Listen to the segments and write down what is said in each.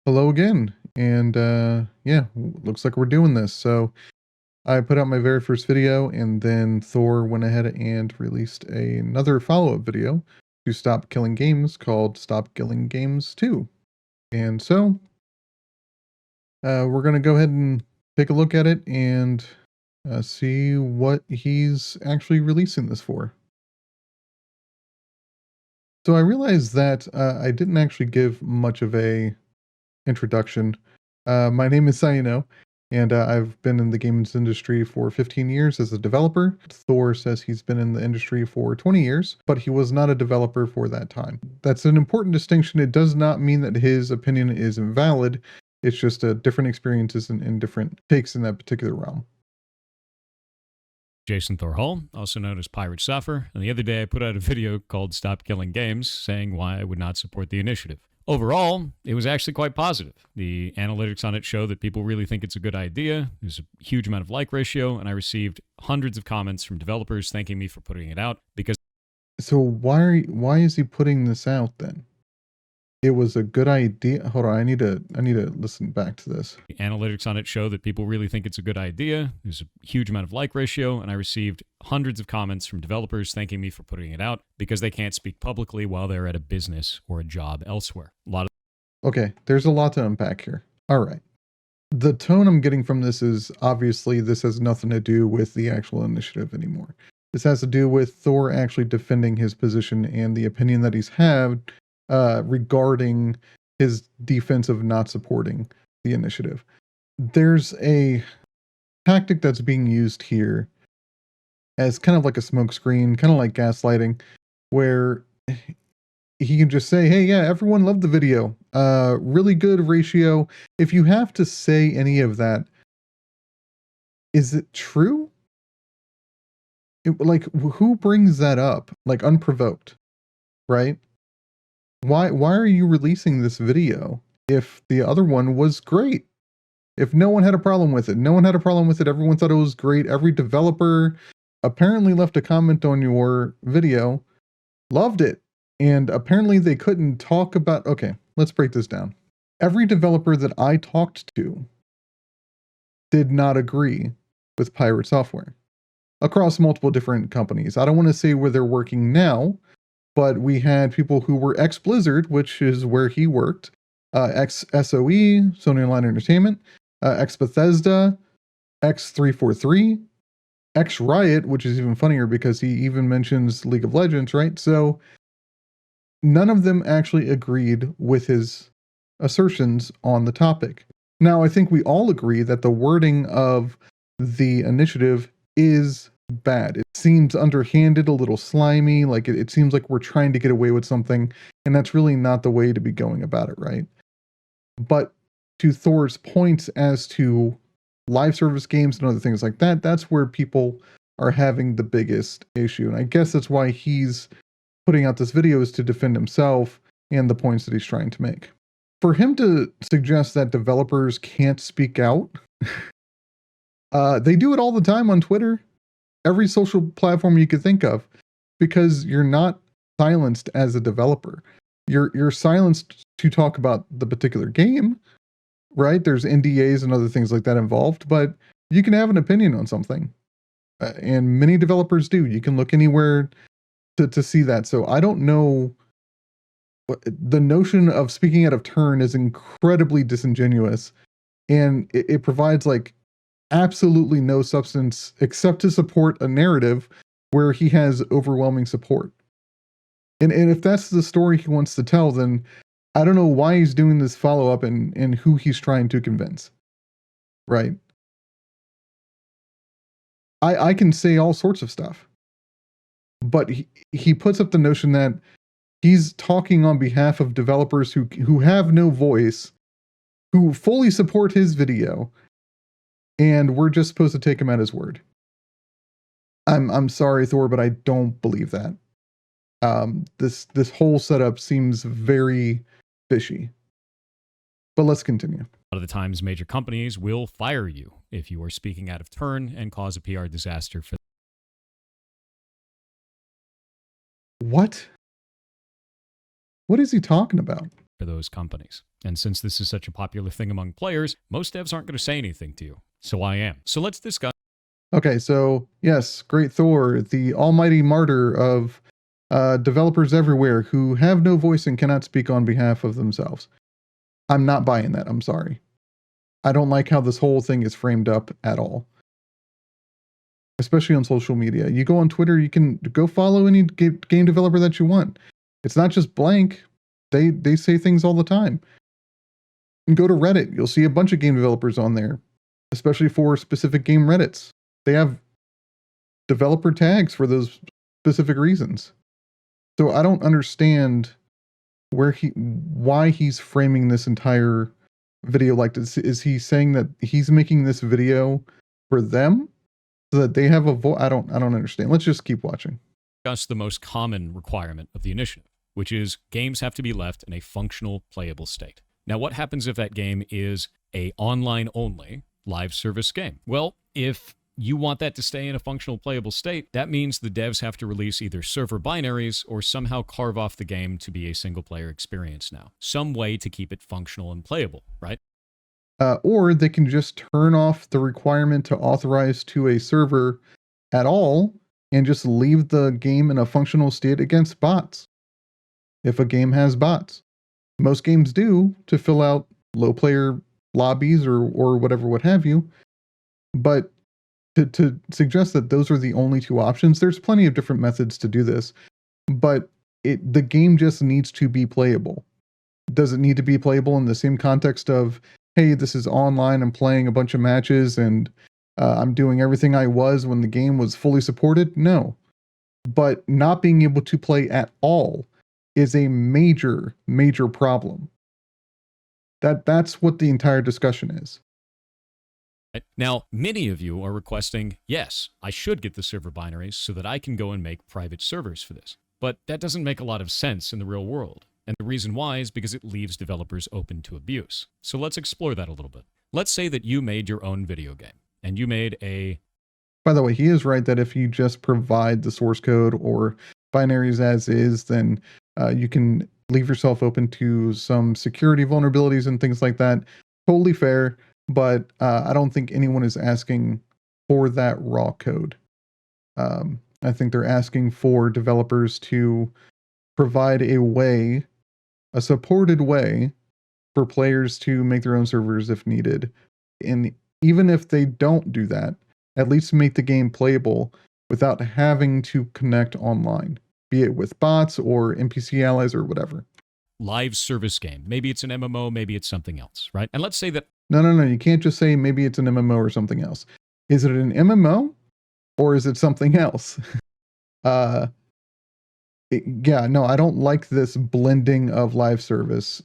Hello again. And yeah, looks like we're doing this. So I put out my very first video, and then Thor went ahead and released another follow-up video to Stop Killing Games called Stop Killing Games 2. And so we're going to go ahead and take a look at it and see what he's actually releasing this for. So I realized that I didn't actually give much of a introduction. My name is Saieno, and I've been in the games industry for 15 years as a developer. Thor says he's been in the industry for 20 years, but he was not a developer for that time. That's an important distinction. It does not mean that his opinion is invalid. It's just different experiences and different takes in that particular realm. Jason Thor Hall, also known as Pirate Suffer, and the other day I put out a video called Stop Killing Games, saying why I would not support the initiative. Overall, it was actually quite positive. The analytics on it show that people really think it's a good idea. There's a huge amount of like ratio, and I received hundreds of comments from developers thanking me for putting it out because So why is he putting this out then? It was a good idea. Hold on, I need to listen back to this. the analytics on it show that people really think it's a good idea. There's a huge amount of like ratio, and I received hundreds of comments from developers thanking me for putting it out because they can't speak publicly while they're at a business or a job elsewhere. A lot of Okay, there's a lot to unpack here. All right. The tone I'm getting from this is obviously this has nothing to do with the actual initiative anymore. This has to do with Thor actually defending his position and the opinion that he's had regarding his defense of not supporting the initiative. There's a tactic that's being used here as kind of like a smokescreen, kind of like gaslighting, where he can just say, hey, yeah, everyone loved the video. Really good ratio. If you have to say any of that, is it true? Like, who brings that up? Like, unprovoked, right? Why are you releasing this video if the other one was great? If no one had a problem with it, no one had a problem with it. Everyone thought it was great. Every developer apparently left a comment on your video, loved it. And apparently they couldn't talk about, okay, let's break this down. Every developer that I talked to did not agree with Pirate Software across multiple different companies. I don't want to say where they're working now, but we had people who were ex-Blizzard, which is where he worked, ex-SOE, Sony Online Entertainment, ex-Bethesda, X343, ex-Riot, which is even funnier because he even mentions League of Legends, right? So none of them actually agreed with his assertions on the topic. Now, I think we all agree that the wording of the initiative is bad. It seems underhanded, a little slimy, like it seems like we're trying to get away with something, and that's really not the way to be going about it, right? But to Thor's points as to live service games and other things like that, that's where people are having the biggest issue. And I guess that's why he's putting out this video, is to defend himself and the points that he's trying to make. For him to suggest that developers can't speak out, they do it all the time on Twitter, every social platform you could think of, because you're not silenced as a developer. You're silenced to talk about the particular game, right? There's NDAs and other things like that involved, but you can have an opinion on something. And many developers do. You can look anywhere to see that. So I don't know. The notion of speaking out of turn is incredibly disingenuous, and it provides like absolutely no substance except to support a narrative where he has overwhelming support. And if that's the story he wants to tell, then I don't know why he's doing this follow-up and who he's trying to convince. Right? I can say all sorts of stuff. But he puts up the notion that he's talking on behalf of developers who have no voice, who fully support his video, and we're just supposed to take him at his word. I'm sorry, Thor, but I don't believe that. This whole setup seems very fishy. But let's continue. A lot of the times, major companies will fire you if you are speaking out of turn and cause a PR disaster for What? What is he talking about? to those companies. And since this is such a popular thing among players, most devs aren't going to say anything to you. So I am. So let's discuss. Okay, so yes, Great Thor, the almighty martyr of developers everywhere who have no voice and cannot speak on behalf of themselves. I'm not buying that. I'm sorry. I don't like how this whole thing is framed up at all. Especially on social media. You go on Twitter, you can go follow any game developer that you want. It's not just blank. They say things all the time. And go to Reddit, you'll see a bunch of game developers on there, especially for specific game Reddits. They have developer tags for those specific reasons. So I don't understand why he's framing this entire video like this. Is he saying that he's making this video for them so that they have a voice? I don't understand. Let's just keep watching. Discuss the most common requirement of the initiative, which is games have to be left in a functional, playable state. Now, what happens if that game is a online-only live service game? Well, if you want that to stay in a functional, playable state, that means the devs have to release either server binaries or somehow carve off the game to be a single-player experience now. Some way to keep it functional and playable, right? Or they can just turn off the requirement to authorize to a server at all and just leave the game in a functional state against bots. If a game has bots. Most games do to fill out low player lobbies or whatever, what have you. But to suggest that those are the only two options, there's plenty of different methods to do this. But the game just needs to be playable. Does it need to be playable in the same context of, hey, this is online, I'm playing a bunch of matches, and I'm doing everything I was when the game was fully supported? No. But not being able to play at all is a major, major problem. That's what the entire discussion is. Now, many of you are requesting, yes, I should get the server binaries so that I can go and make private servers for this. But that doesn't make a lot of sense in the real world. And the reason why is because it leaves developers open to abuse. So let's explore that a little bit. Let's say that you made your own video game, and you made a... By the way, he is right that if you just provide the source code or binaries as is, then you can leave yourself open to some security vulnerabilities and things like that. Totally fair, but I don't think anyone is asking for that raw code. I think they're asking for developers to provide a way, a supported way, for players to make their own servers if needed. And even if they don't do that, at least make the game playable without having to connect online, be it with bots or NPC allies or whatever. Live service game. Maybe it's an MMO, maybe it's something else, right? And let's say that... No. You can't just say maybe it's an MMO or something else. Is it an MMO or is it something else? I don't like this blending of live service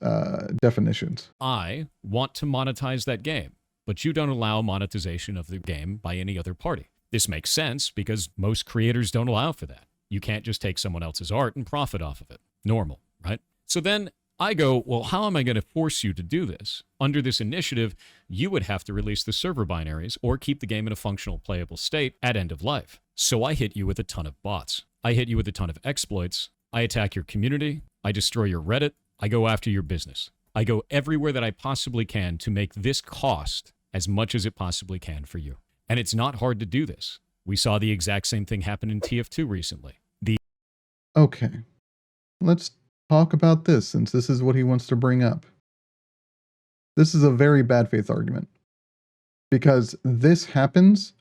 definitions. I want to monetize that game, but you don't allow monetization of the game by any other party. This makes sense because most creators don't allow for that. You can't just take someone else's art and profit off of it. Normal, right? So then I go, well, how am I going to force you to do this? Under this initiative, you would have to release the server binaries or keep the game in a functional, playable state at end of life. So I hit you with a ton of bots. I hit you with a ton of exploits. I attack your community. I destroy your Reddit. I go after your business. I go everywhere that I possibly can to make this cost as much as it possibly can for you. And it's not hard to do this. We saw the exact same thing happen in TF2 recently. Okay, let's talk about this since this is what he wants to bring up. This is a very bad faith argument because this happens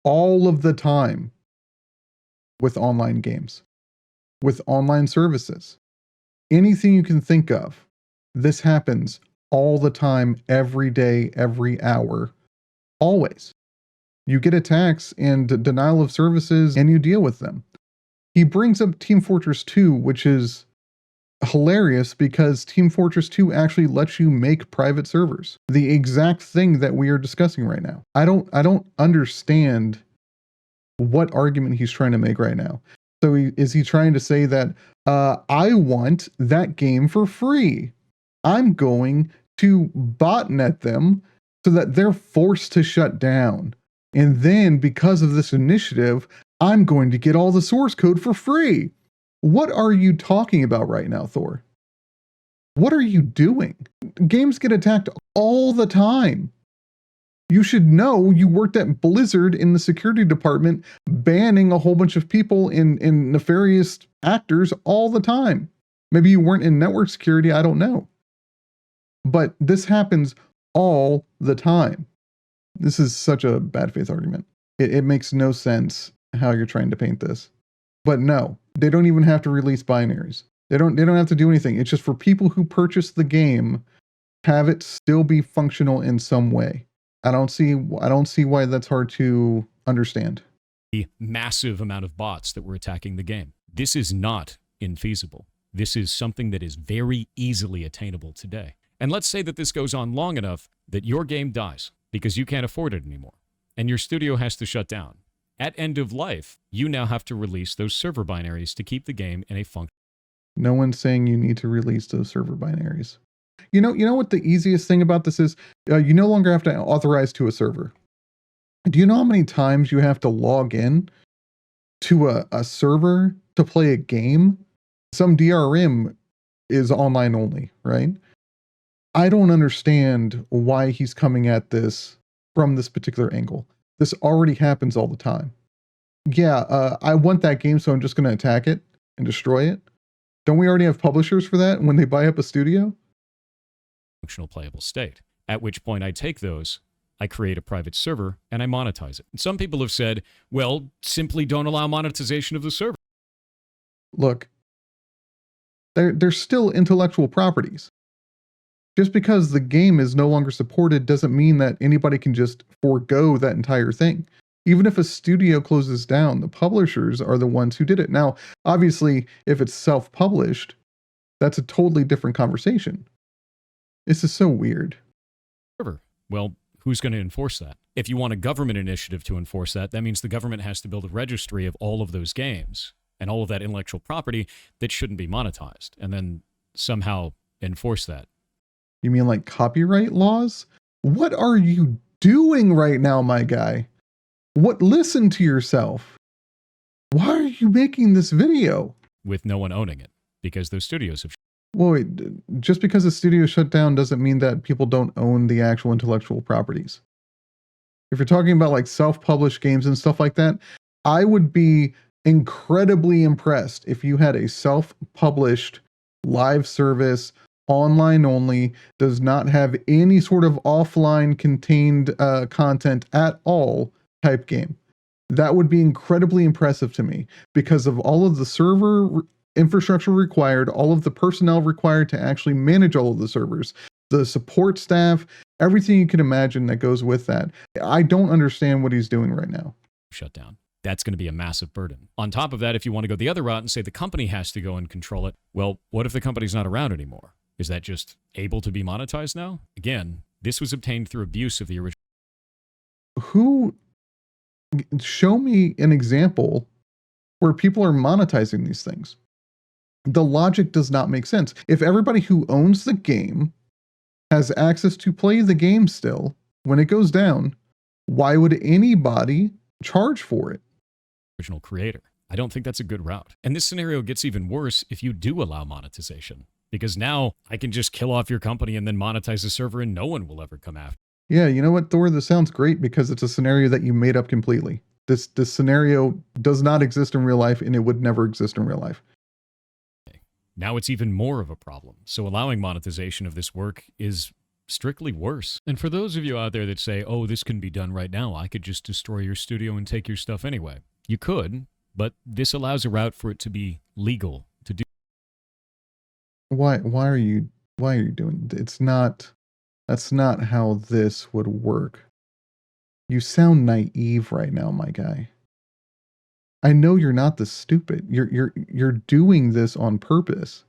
all of the time with online games, with online services. Anything you can think of, this happens all the time, every day, every hour, always. You get attacks and denial of services and you deal with them. He brings up Team Fortress 2, which is hilarious because Team Fortress 2 actually lets you make private servers. The exact thing that we are discussing right now. I don't understand what argument he's trying to make right now. So is he trying to say that I want that game for free? I'm going to botnet them so that they're forced to shut down. And then because of this initiative, I'm going to get all the source code for free. What are you talking about right now, Thor? What are you doing? Games get attacked all the time. You should know. You worked at Blizzard in the security department, banning a whole bunch of people in nefarious actors all the time. Maybe you weren't in network security, I don't know. But this happens all the time. This is such a bad faith argument. It makes no sense how you're trying to paint this. But no, they don't even have to release binaries. They don't have to do anything. It's just for people who purchase the game, have it still be functional in some way. I don't see why that's hard to understand. The massive amount of bots that were attacking the game. This is not infeasible. This is something that is very easily attainable today. And let's say that this goes on long enough that your game dies because you can't afford it anymore, and your studio has to shut down. At end of life, you now have to release those server binaries to keep the game in a function. No one's saying you need to release those server binaries. You know what the easiest thing about this is? You no longer have to authorize to a server. Do you know how many times you have to log in to a server to play a game? Some DRM is online only, right? I don't understand why he's coming at this from this particular angle. This already happens all the time. Yeah, I want that game, so I'm just going to attack it and destroy it. Don't we already have publishers for that when they buy up a studio? Functional playable state. At which point I take those, I create a private server, and I monetize it. And some people have said, well, simply don't allow monetization of the server. Look, they're still intellectual properties. Just because the game is no longer supported doesn't mean that anybody can just forego that entire thing. Even if a studio closes down, the publishers are the ones who did it. Now, obviously, if it's self-published, that's a totally different conversation. This is so weird. Well, who's going to enforce that? If you want a government initiative to enforce that, that means the government has to build a registry of all of those games and all of that intellectual property that shouldn't be monetized, and then somehow enforce that. You mean like copyright laws? What are you doing right now, my guy? Listen to yourself. Why are you making this video? With no one owning it, because those studios have... Well, wait, just because a studio shut down doesn't mean that people don't own the actual intellectual properties. If you're talking about like self-published games and stuff like that, I would be incredibly impressed if you had a self-published live service, online only, does not have any sort of offline contained content at all type game. That would be incredibly impressive to me because of all of the server infrastructure required, all of the personnel required to actually manage all of the servers, the support staff, everything you can imagine that goes with that. I don't understand what he's doing right now. Shut down. That's going to be a massive burden. On top of that, if you want to go the other route and say the company has to go and control it, well, what if the company's not around anymore? Is that just able to be monetized now? Again, this was obtained through abuse of the original. Show me an example where people are monetizing these things. The logic does not make sense. If everybody who owns the game has access to play the game still, when it goes down, why would anybody charge for it? Original creator. I don't think that's a good route. And this scenario gets even worse if you do allow monetization, because now I can just kill off your company and then monetize the server and no one will ever come after. Yeah, you know what, Thor? This sounds great because it's a scenario that you made up completely. This scenario does not exist in real life and it would never exist in real life. Now it's even more of a problem. So allowing monetization of this work is strictly worse. And for those of you out there that say, oh, this can be done right now, I could just destroy your studio and take your stuff anyway. You could, but this allows a route for it to be legal to do. Why are you doing it? That's not how this would work. You sound naive right now, my guy. I know you're not this stupid. You're doing this on purpose.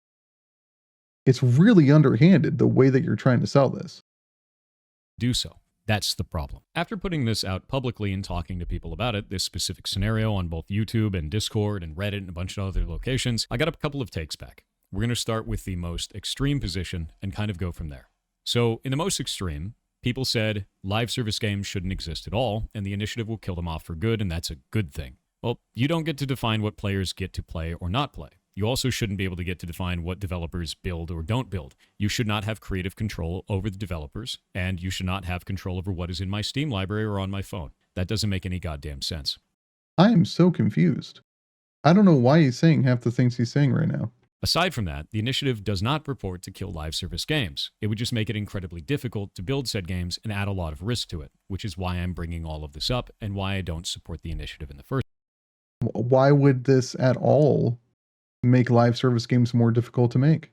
It's really underhanded the way that you're trying to sell this. Do so. That's the problem. After putting this out publicly and talking to people about it, this specific scenario on both YouTube and Discord and Reddit and a bunch of other locations, I got a couple of takes back. We're going to start with the most extreme position and kind of go from there. So in the most extreme, people said live service games shouldn't exist at all, and the initiative will kill them off for good, and that's a good thing. Well, you don't get to define what players get to play or not play. You also shouldn't be able to get to define what developers build or don't build. You should not have creative control over the developers, and you should not have control over what is in my Steam library or on my phone. That doesn't make any goddamn sense. I am so confused. I don't know why he's saying half the things he's saying right now. Aside from that, the initiative does not purport to kill live service games. It would just make it incredibly difficult to build said games and add a lot of risk to it, which is why I'm bringing all of this up and why I don't support the initiative in the first Why would this at all make live service games more difficult to make?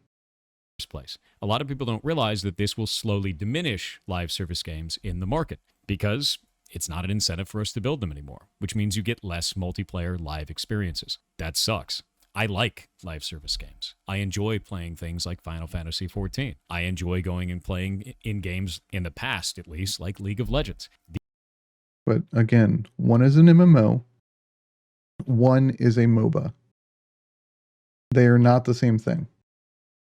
place. A lot of people don't realize that this will slowly diminish live service games in the market because it's not an incentive for us to build them anymore, which means you get less multiplayer live experiences. That sucks. I like live service games. I enjoy playing things like Final Fantasy XIV. I enjoy going and playing in games in the past, at least, like League of Legends. But again, one is an MMO, one is a MOBA. They are not the same thing.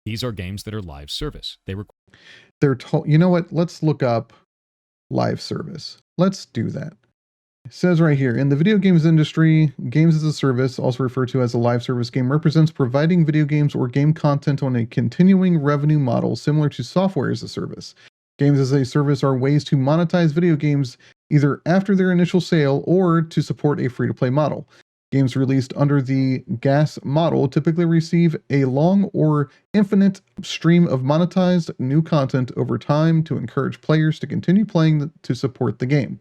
These are games that are live service. You know what? Let's look up live service. Let's do that. It says right here, in the video games industry, games as a service, also referred to as a live service game, represents providing video games or game content on a continuing revenue model similar to software as a service. Games as a service are ways to monetize video games either after their initial sale or to support a free-to-play model. Games released under the GaaS model typically receive a long or infinite stream of monetized new content over time to encourage players to continue playing to support the game.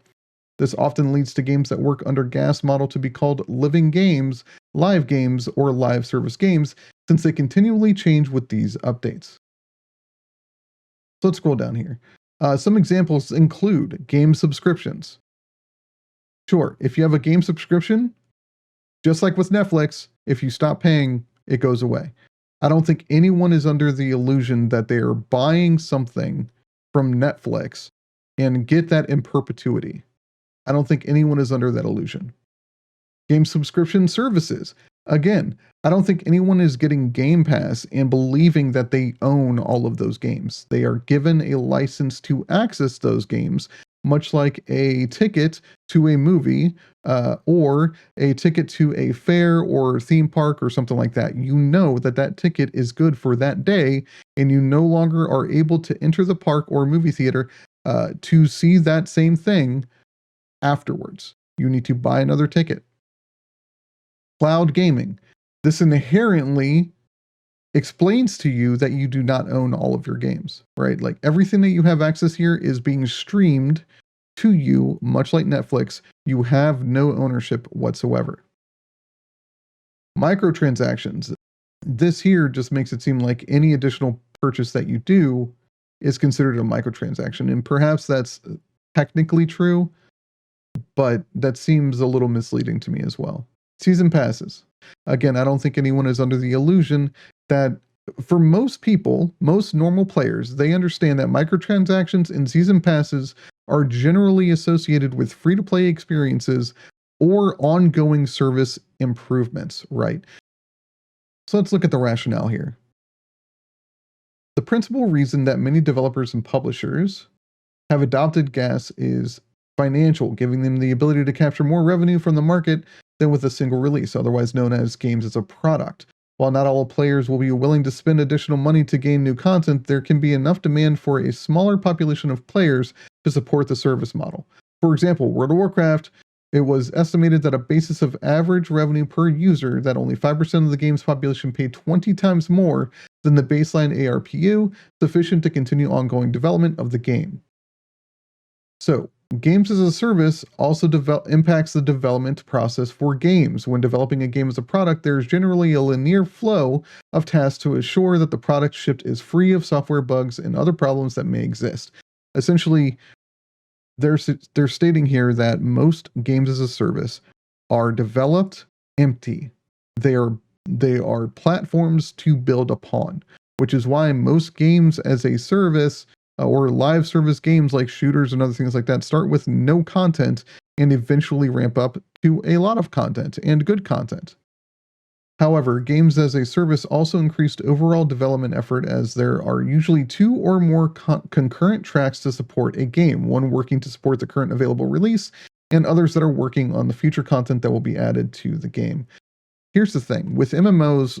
This often leads to games that work under GaaS model to be called living games, live games, or live service games, since they continually change with these updates. So let's scroll down here. Some examples include game subscriptions. Sure, if you have a game subscription, just like with Netflix, if you stop paying, it goes away. I don't think anyone is under the illusion that they are buying something from Netflix and get that in perpetuity. I don't think anyone is under that illusion. Game subscription services. Again, I don't think anyone is getting Game Pass and believing that they own all of those games. They are given a license to access those games, much like a ticket to a movie or a ticket to a fair or theme park or something like that. You know that that ticket is good for that day, and you no longer are able to enter the park or movie theater to see that same thing afterwards. You need to buy another ticket. Cloud gaming. This inherently explains to you that you do not own all of your games, right? Like everything that you have access here is being streamed to you, much like Netflix. You have no ownership whatsoever. Microtransactions. This here just makes it seem like any additional purchase that you do is considered a microtransaction. And perhaps that's technically true, but that seems a little misleading to me as well. Season passes. Again, I don't think anyone is under the illusion that for most people, most normal players, they understand that microtransactions and season passes are generally associated with free-to-play experiences or ongoing service improvements, right? So let's look at the rationale here. The principal reason that many developers and publishers have adopted GaaS is financial, giving them the ability to capture more revenue from the market than with a single release, otherwise known as games as a product. While not all players will be willing to spend additional money to gain new content, there can be enough demand for a smaller population of players to support the service model. For example, World of Warcraft, it was estimated that a basis of average revenue per user that only 5% of the game's population paid 20 times more than the baseline ARPU, sufficient to continue ongoing development of the game. So, games as a service also impacts the development process for games. When developing a game as a product, there's generally a linear flow of tasks to ensure that the product shipped is free of software bugs and other problems that may exist. Essentially, they're stating here that most games as a service are developed empty. They are platforms to build upon, which is why most games as a service or live service games like shooters and other things like that start with no content and eventually ramp up to a lot of content and good content. However, games as a service also increased overall development effort as there are usually two or more concurrent tracks to support a game, one working to support the current available release and others that are working on the future content that will be added to the game. Here's the thing, with MMOs,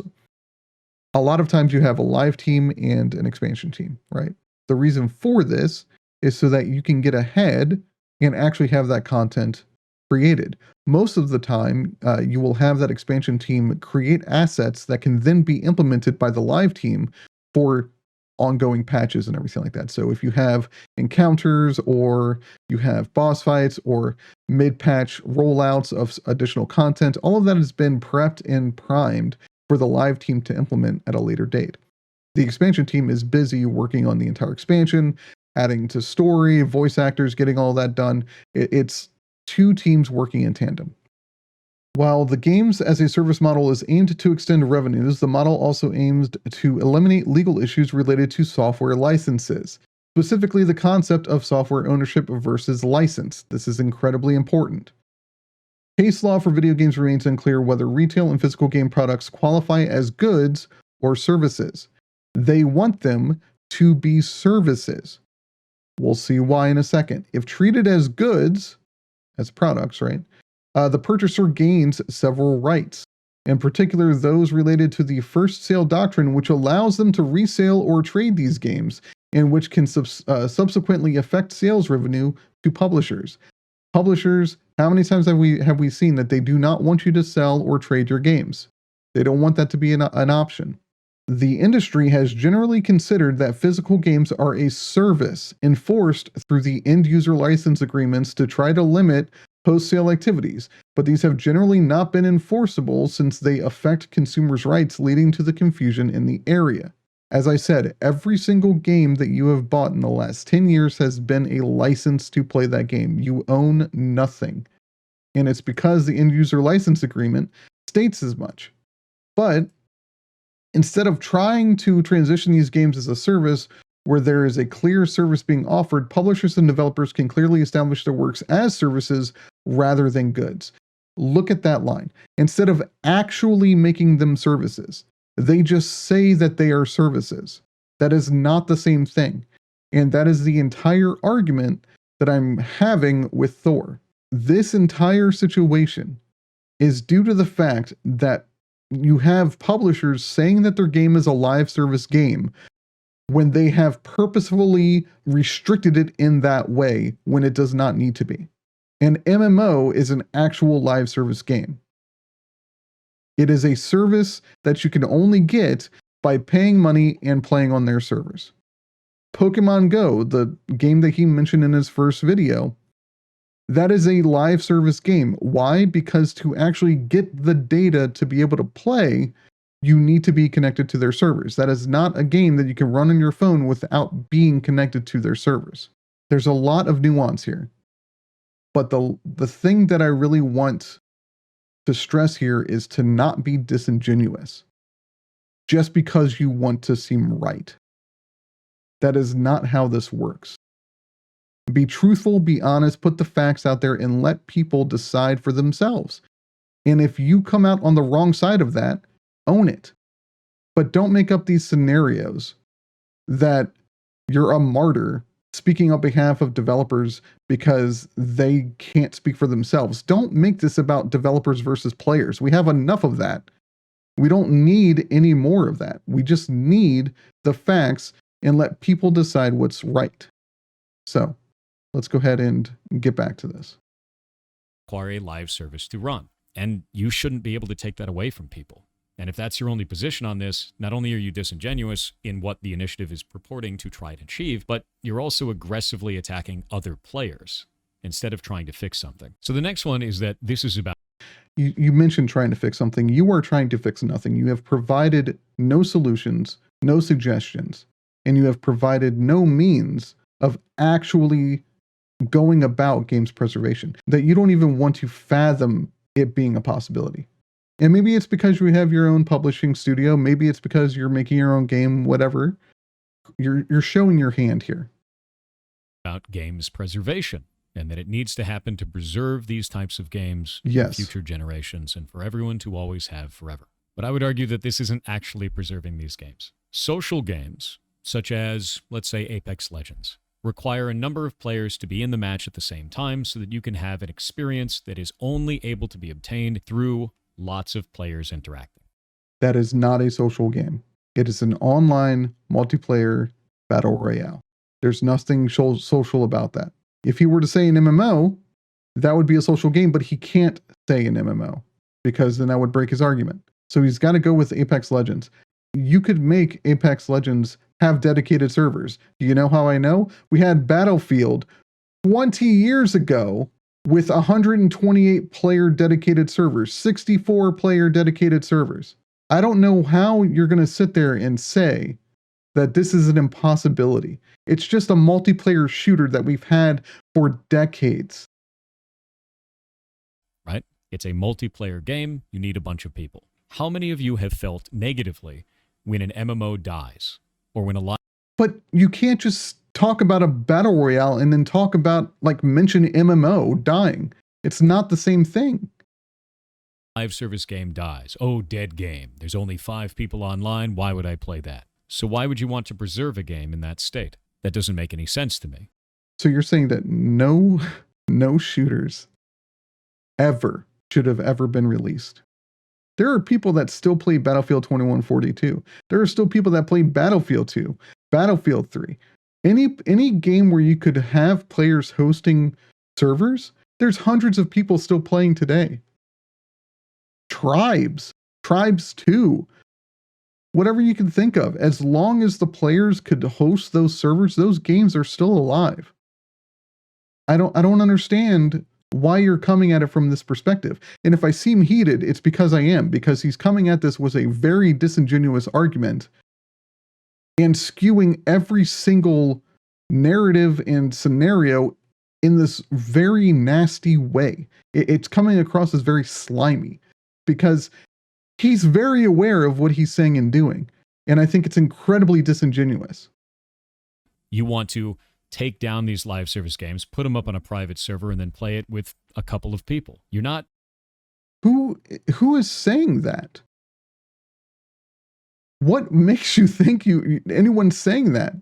A lot of times you have a live team and an expansion team, right? The reason for this is so that you can get ahead and actually have that content created. Most of the time, you will have that expansion team create assets that can then be implemented by the live team for ongoing patches and everything like that. So if you have encounters or you have boss fights or mid-patch rollouts of additional content, all of that has been prepped and primed for the live team to implement at a later date. The expansion team is busy working on the entire expansion, adding to story, voice actors, getting all that done. It's two teams working in tandem. While the games as a service model is aimed to extend revenues, the model also aims to eliminate legal issues related to software licenses, specifically the concept of software ownership versus license. This is incredibly important. Case law for video games remains unclear whether retail and physical game products qualify as goods or services. They want them to be services. We'll see why in a second. If treated as goods, as products, right? The purchaser gains several rights, in particular those related to the first sale doctrine, which allows them to resale or trade these games, and which can subsequently affect sales revenue to publishers. Publishers, how many times have we seen that they do not want you to sell or trade your games? They don't want that to be an option. The industry has generally considered that physical games are a service enforced through the end user license agreements to try to limit post-sale activities, but these have generally not been enforceable since they affect consumers' rights, leading to the confusion in the area. As I said, every single game that you have bought in the last 10 years has been a license to play that game. You own nothing. And it's because the end user license agreement states as much. But instead of trying to transition these games as a service where there is a clear service being offered, publishers and developers can clearly establish their works as services rather than goods. Look at that line. Instead of actually making them services, they just say that they are services. That is not the same thing. And that is the entire argument that I'm having with Thor. This entire situation is due to the fact that you have publishers saying that their game is a live service game when they have purposefully restricted it in that way when it does not need to be. An MMO is an actual live service game. It is a service that you can only get by paying money and playing on their servers. Pokemon Go, the game that he mentioned in his first video, that is a live service game. Why? Because to actually get the data to be able to play, you need to be connected to their servers. That is not a game that you can run on your phone without being connected to their servers. There's a lot of nuance here. But the thing that I really want to stress here is to not be disingenuous just because you want to seem right. That is not how this works. Be truthful, be honest, put the facts out there, and let people decide for themselves. And if you come out on the wrong side of that, own it. But don't make up these scenarios that you're a martyr speaking on behalf of developers because they can't speak for themselves. Don't make this about developers versus players. We have enough of that. We don't need any more of that. We just need the facts and let people decide what's right. So let's go ahead and get back to this. Require a live service to run, and you shouldn't be able to take that away from people. And if that's your only position on this, not only are you disingenuous in what the initiative is purporting to try to achieve, but you're also aggressively attacking other players instead of trying to fix something. So the next one is that this is about... You mentioned trying to fix something. You are trying to fix nothing. You have provided no solutions, no suggestions, and you have provided no means of actually going about games preservation, that you don't even want to fathom it being a possibility. And maybe it's because you have your own publishing studio. Maybe it's because you're making your own game, whatever. You're showing your hand here. About games preservation, and that it needs to happen to preserve these types of games Yes. for future generations and for everyone to always have forever. But I would argue that this isn't actually preserving these games. Social games, such as, let's say, Apex Legends, require a number of players to be in the match at the same time so that you can have an experience that is only able to be obtained through lots of players interacting. That is not a social game. It is an online multiplayer battle royale. There's nothing social about that. If he were to say an MMO, that would be a social game, but he can't say an MMO because then that would break his argument. So he's got to go with Apex Legends. You could make Apex Legends have dedicated servers. Do you know how I know? We had Battlefield 20 years ago with 128 player dedicated servers, 64 player dedicated servers. I don't know how you're going to sit there and say that this is an impossibility. It's just a multiplayer shooter that we've had for decades. Right? It's a multiplayer game. You need a bunch of people. How many of you have felt negatively when an MMO dies or when a live... But you can't just talk about a battle royale and then talk about, like, mention MMO dying. It's not the same thing. live service game dies. Oh, dead game. There's only 5 people online. Why would I play that? So why would you want to preserve a game in that state? That doesn't make any sense to me. So you're saying that no shooters ever should have ever been released. There are people that still play Battlefield 2142. There are still people that play Battlefield 2, Battlefield 3. Any game where you could have players hosting servers, there's hundreds of people still playing today. Tribes 2, whatever you can think of. As long as the players could host those servers, those games are still alive. I don't understand why you're coming at it from this perspective. And if I seem heated, it's because I am, because he's coming at this with a very disingenuous argument and skewing every single narrative and scenario in this very nasty way. It's coming across as very slimy because he's very aware of what he's saying and doing. And I think it's incredibly disingenuous. You want to take down these live service games, put them up on a private server, and then play it with a couple of people. You're not... Who is saying that? What makes you think anyone's saying that?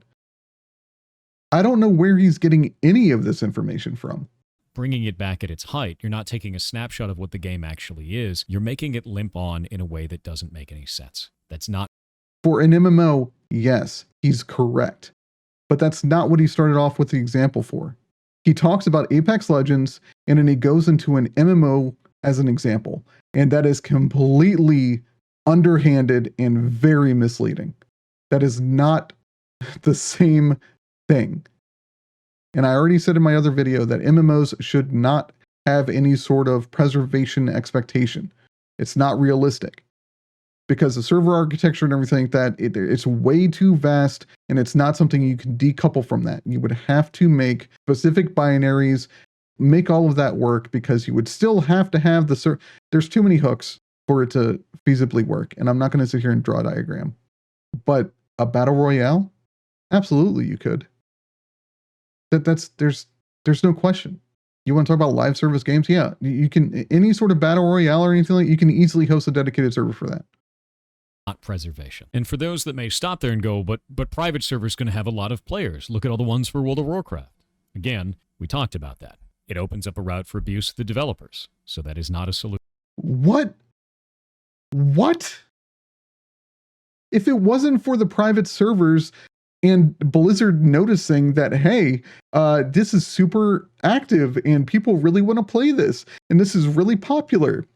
I don't know where he's getting any of this information from. Bringing it back at its height, you're not taking a snapshot of what the game actually is. You're making it limp on in a way that doesn't make any sense. That's not... For an MMO, yes, he's correct. But that's not what he started off with the example for. He talks about Apex Legends, and then he goes into an MMO as an example. And that is completely underhanded and very misleading. That is not the same thing. And I already said in my other video that MMOs should not have any sort of preservation expectation. It's not realistic. Because the server architecture and everything like that, it's way too vast, and it's not something you can decouple from that. You would have to make specific binaries, make all of that work, because you would still have to have there's too many hooks for it to feasibly work. And I'm not going to sit here and draw a diagram. But a battle royale? Absolutely you could. There's no question. You want to talk about live service games? Yeah, you can. Any sort of battle royale or anything like that, you can easily host a dedicated server for that. Not preservation. And for those that may stop there and go, but private servers going to have a lot of players. Look at all the ones for World of Warcraft. Again, we talked about that. It opens up a route for abuse of the developers. So that is not a solution. What? If it wasn't for the private servers and Blizzard noticing that, hey, this is super active and people really want to play this, and this is really popular,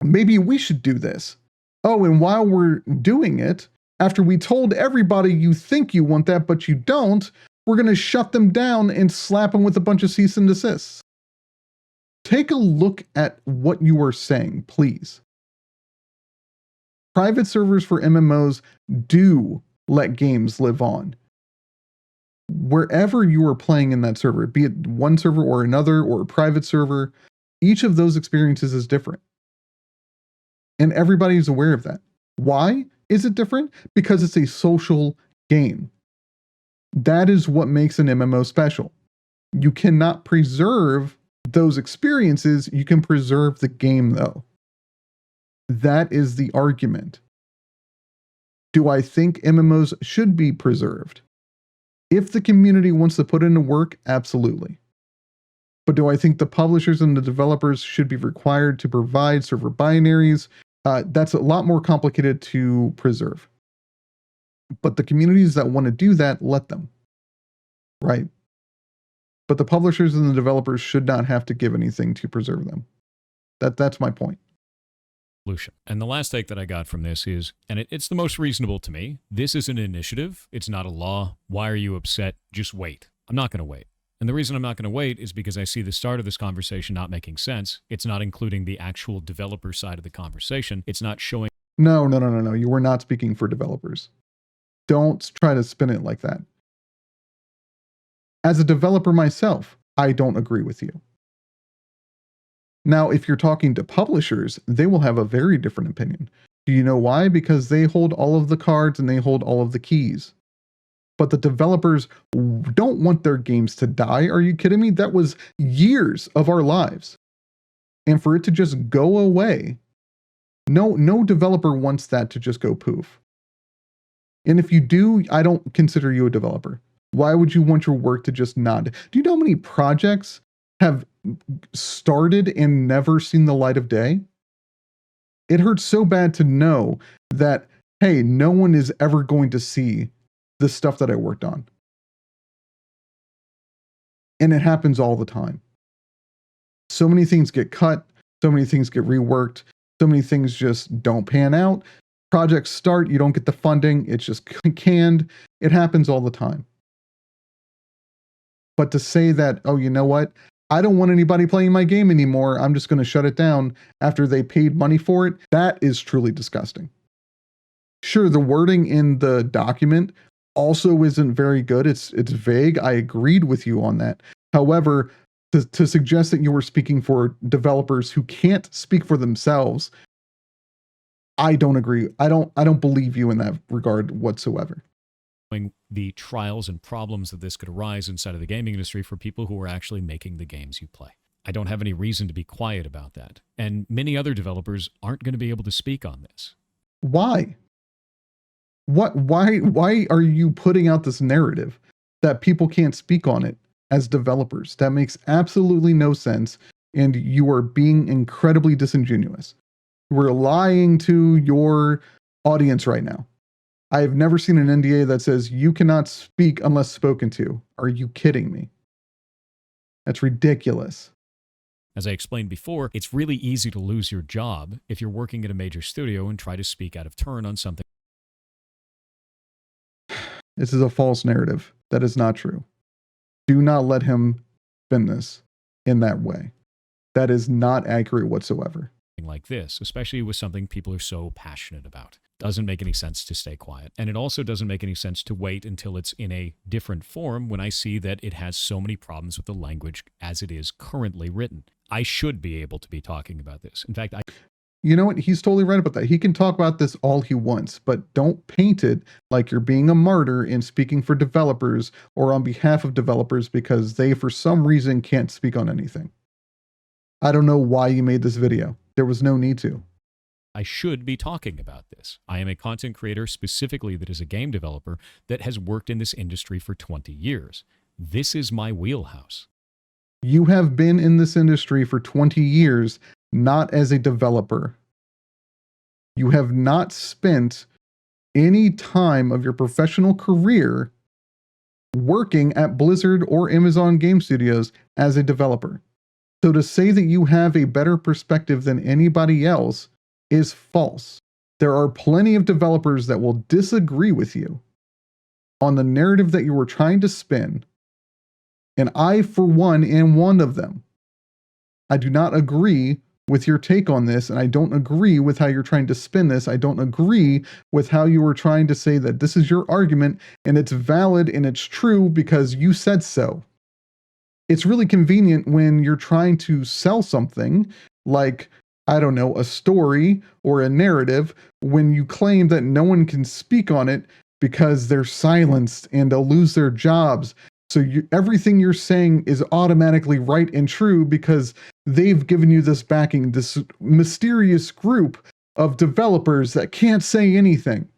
maybe we should do this. Oh, and while we're doing it, after we told everybody you think you want that, but you don't, we're going to shut them down and slap them with a bunch of cease and desists. Take a look at what you are saying, please. Private servers for MMOs do let games live on. Wherever you are playing in that server, be it one server or another or a private server, each of those experiences is different. And everybody's aware of that. Why is it different? Because it's a social game. That is what makes an MMO special. You cannot preserve those experiences. You can preserve the game, though. That is the argument. Do I think MMOs should be preserved? If the community wants to put in the work, absolutely. But do I think the publishers and the developers should be required to provide server binaries? That's a lot more complicated to preserve. But the communities that want to do that, let them. Right? But the publishers and the developers should not have to give anything to preserve them. That's my point. And the last take that I got from this is, and it's the most reasonable to me, this is an initiative. It's not a law. Why are you upset? Just wait. I'm not going to wait. And the reason I'm not going to wait is because I see the start of this conversation not making sense. It's not including the actual developer side of the conversation. It's not showing. No. You were not speaking for developers. Don't try to spin it like that. As a developer myself, I don't agree with you. Now, if you're talking to publishers, they will have a very different opinion. Do you know why? Because they hold all of the cards and they hold all of the keys. But the developers don't want their games to die. Are you kidding me? That was years of our lives. And for it to just go away, no developer wants that to just go poof. And if you do, I don't consider you a developer. Why would you want your work to just not? Do you know how many projects have started and never seen the light of day? It hurts so bad to know that, hey, no one is ever going to see the stuff that I worked on. And it happens all the time. So many things get cut, so many things get reworked, so many things just don't pan out. Projects start, you don't get the funding, it's just canned. It happens all the time. But to say that, oh, you know what? I don't want anybody playing my game anymore. I'm just going to shut it down after they paid money for it. That is truly disgusting. Sure, the wording in the document also isn't very good. It's vague. I agreed with you on that. However, to suggest that you were speaking for developers who can't speak for themselves, I don't agree. I don't believe you in that regard whatsoever. The trials and problems that this could arise inside of the gaming industry for people who are actually making the games you play. I don't have any reason to be quiet about that. And many other developers aren't going to be able to speak on this. Why? Why are you putting out this narrative that people can't speak on it as developers? That makes absolutely no sense. And you are being incredibly disingenuous. We're lying to your audience right now. I have never seen an NDA that says you cannot speak unless spoken to. Are you kidding me? That's ridiculous. As I explained before, it's really easy to lose your job if you're working at a major studio and try to speak out of turn on something. This is a false narrative. That is not true. Do not let him spin this in that way. That is not accurate whatsoever. Like this, especially with something people are so passionate about. Doesn't make any sense to stay quiet. And it also doesn't make any sense to wait until it's in a different form when I see that it has so many problems with the language as it is currently written. I should be able to be talking about this. In fact, you know what? He's totally right about that. He can talk about this all he wants, but don't paint it like you're being a martyr and speaking for developers or on behalf of developers because they, for some reason, can't speak on anything. I don't know why you made this video. There was no need to. I should be talking about this. I am a content creator specifically that is a game developer that has worked in this industry for 20 years. This is my wheelhouse. You have been in this industry for 20 years, not as a developer. You have not spent any time of your professional career working at Blizzard or Amazon Game Studios as a developer. So to say that you have a better perspective than anybody else is false. There are plenty of developers that will disagree with you on the narrative that you were trying to spin. And I, for one, am one of them. I do not agree with your take on this, and I don't agree with how you're trying to spin this. I don't agree with how you were trying to say that this is your argument and it's valid and it's true because you said so. It's really convenient when you're trying to sell something like, I don't know, a story or a narrative, when you claim that no one can speak on it because they're silenced and they'll lose their jobs. So everything you're saying is automatically right and true because they've given you this backing, this mysterious group of developers that can't say anything.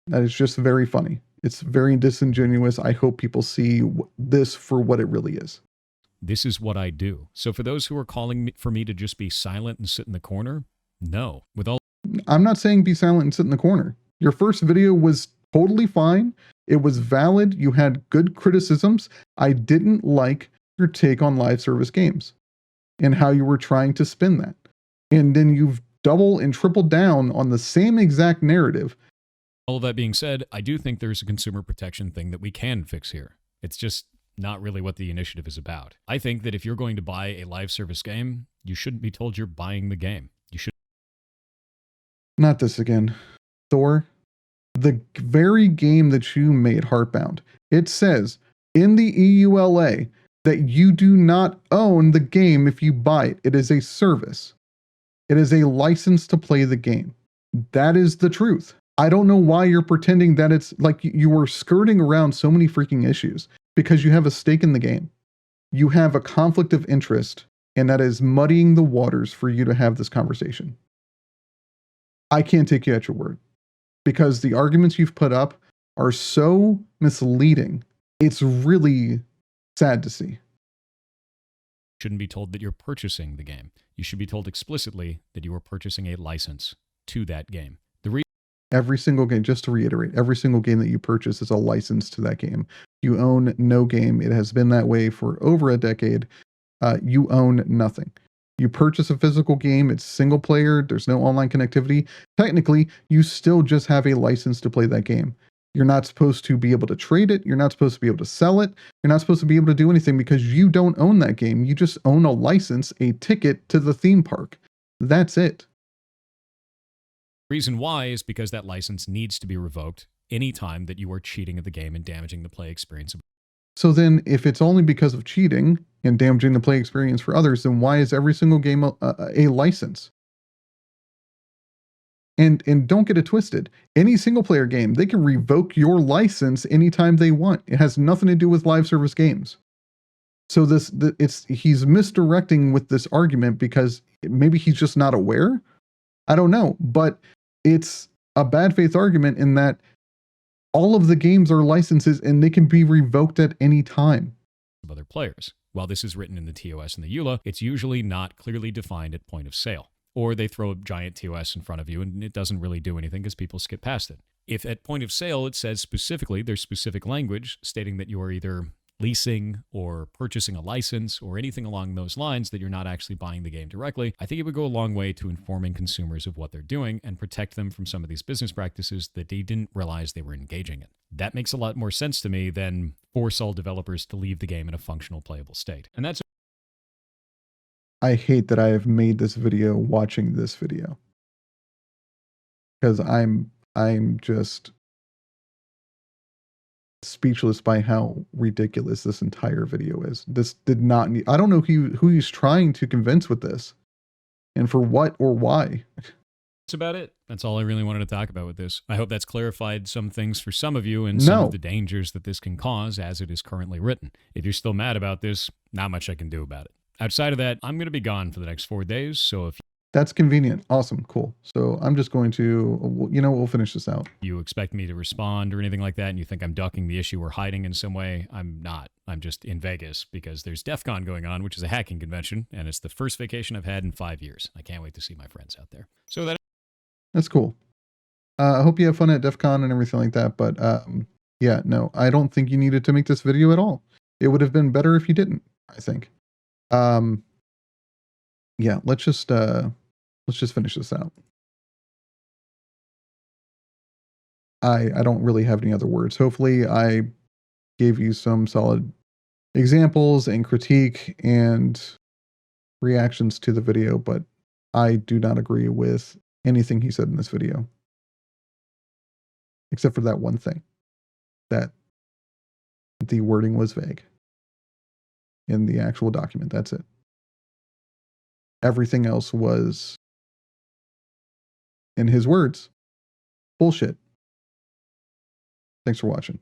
That is just very funny. It's very disingenuous. I hope people see this for what it really is. This is what I do. So for those who are calling for me to just be silent and sit in the corner, no. I'm not saying be silent and sit in the corner. Your first video was totally fine. It was valid. You had good criticisms. I didn't like your take on live service games and how you were trying to spin that. And then you've double and tripled down on the same exact narrative. All of that being said, I do think there's a consumer protection thing that we can fix here. It's just not really what the initiative is about. I think that if you're going to buy a live service game, you shouldn't be told you're buying the game. You should. Not this again. Thor, the very game that you made, Heartbound, it says in the EULA that you do not own the game if you buy it. It is a service. It is a license to play the game. That is the truth. I don't know why you're pretending that it's like you were skirting around so many freaking issues because you have a stake in the game. You have a conflict of interest, and that is muddying the waters for you to have this conversation. I can't take you at your word because the arguments you've put up are so misleading. It's really sad to see. Shouldn't be told that you're purchasing the game. You should be told explicitly that you are purchasing a license to that game. Every single game, just to reiterate, every single game that you purchase is a license to that game. You own no game. It has been that way for over a decade. You own nothing. You purchase a physical game, it's single player, there's no online connectivity. Technically, you still just have a license to play that game. You're not supposed to be able to trade it. You're not supposed to be able to sell it. You're not supposed to be able to do anything because you don't own that game. You just own a license, a ticket to the theme park. That's it. Reason why is because that license needs to be revoked anytime that you are cheating at the game and damaging the play experience. So then if it's only because of cheating and damaging the play experience for others, then why is every single game a license? And don't get it twisted. Any single player game, they can revoke your license anytime they want. It has nothing to do with live service games. So he's misdirecting with this argument because maybe he's just not aware. I don't know, but it's a bad faith argument in that all of the games are licenses and they can be revoked at any time. Of other players. While this is written in the TOS and the EULA, it's usually not clearly defined at point of sale. Or they throw a giant TOS in front of you and it doesn't really do anything because people skip past it. If at point of sale it says specifically, there's specific language stating that you are either leasing or purchasing a license or anything along those lines, that you're not actually buying the game directly, I think it would go a long way to informing consumers of what they're doing and protect them from some of these business practices that they didn't realize they were engaging in. That makes a lot more sense to me than force all developers to leave the game in a functional, playable state. And that's... I hate that I have made this video watching this video. Because I'm just speechless by how ridiculous this entire video is. This did not need, I don't know who he's trying to convince with this and for what or why. That's about it. That's all I really wanted to talk about with this. I hope that's clarified some things for some of you and some of the dangers that this can cause as it is currently written. If you're still mad about this, not much I can do about it. Outside of that, I'm going to be gone for the next 4 days, so if that's convenient. Awesome. Cool. So I'm just going to, we'll finish this out. You expect me to respond or anything like that, and you think I'm ducking the issue or hiding in some way, I'm not. I'm just in Vegas because there's DEF CON going on, which is a hacking convention, and it's the first vacation I've had in 5 years. I can't wait to see my friends out there. So that's cool. I hope you have fun at DEF CON and everything like that, but yeah, no, I don't think you needed to make this video at all. It would have been better if you didn't, I think. Yeah, let's just finish this out. I don't really have any other words. Hopefully I gave you some solid examples and critique and reactions to the video, but I do not agree with anything he said in this video. Except for that one thing, that the wording was vague in the actual document. That's it. Everything else was, in his words, bullshit. Thanks for watching.